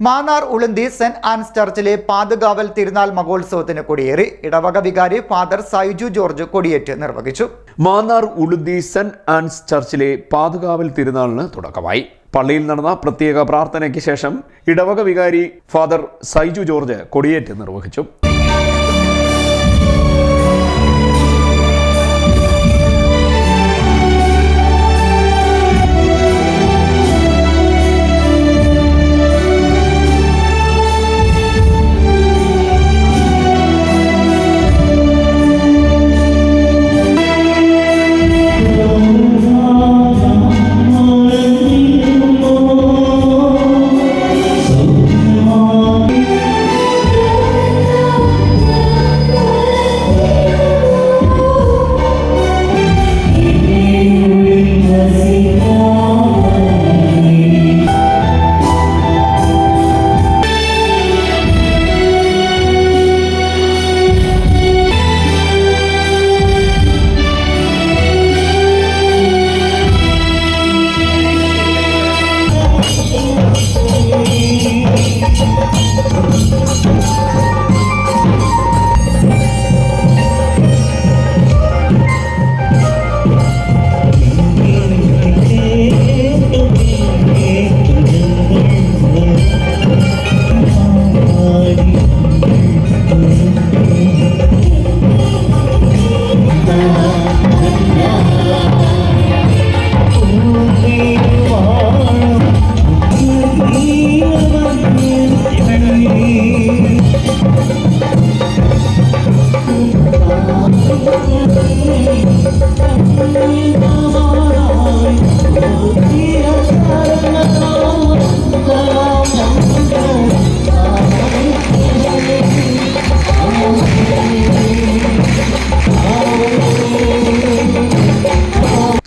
Mannar Ulunthi saint Ans ചർച്ചിലെ പാതുകാവൽ തിരുനാൾ മഹോത്സവത്തിന് കൊടിയേറി. ഇടവക വികാരി ഫാദർ സൈജു ജോർജ് കൊടിയേറ്റ് നിർവഹിച്ചു. മാന്നാർ ഉളുന്തി സെന്റ് ആൻസ് ചർച്ചിലെ പാതുകാവൽ തിരുനാളിന് തുടക്കമായി. പള്ളിയിൽ നടന്ന പ്രത്യേക പ്രാർത്ഥനയ്ക്ക് ശേഷം ഇടവക വികാരി ഫാദർ സൈജു ജോർജ് കൊടിയേറ്റ് നിർവഹിച്ചു.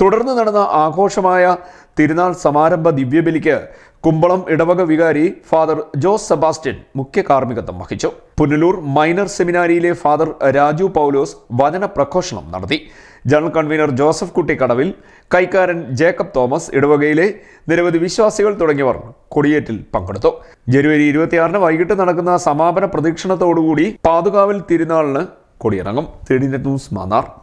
തുടർന്ന് നടന്ന ആഘോഷമായ തിരുനാൾ സമാരംഭ ദിവ്യബലിക്ക് കുമ്പളം ഇടവക വികാരി ഫാദർ ജോസ് സെബാസ്റ്റ്യൻ മുഖ്യ കാർമ്മികത്വം വഹിച്ചു. പുനലൂർ മൈനർ സെമിനാരിയിലെ ഫാദർ രാജു പൗലോസ് വചന പ്രഘോഷണം നടത്തി. ജനറൽ കൺവീനർ ജോസഫ് കുട്ടിക്കടവിൽ, കൈക്കാരൻ ജേക്കബ് തോമസ്, ഇടവകയിലെ നിരവധി വിശ്വാസികൾ തുടങ്ങിയവർ കൊടിയേറ്റിൽ പങ്കെടുത്തു. ജനുവരി 26 വൈകിട്ട് നടക്കുന്ന സമാപന പ്രദക്ഷിണത്തോടുകൂടി പാതുകാവൽ തിരുനാളിന് കൊടിയിറങ്ങും. ന്യൂസ് മാന്നാർ.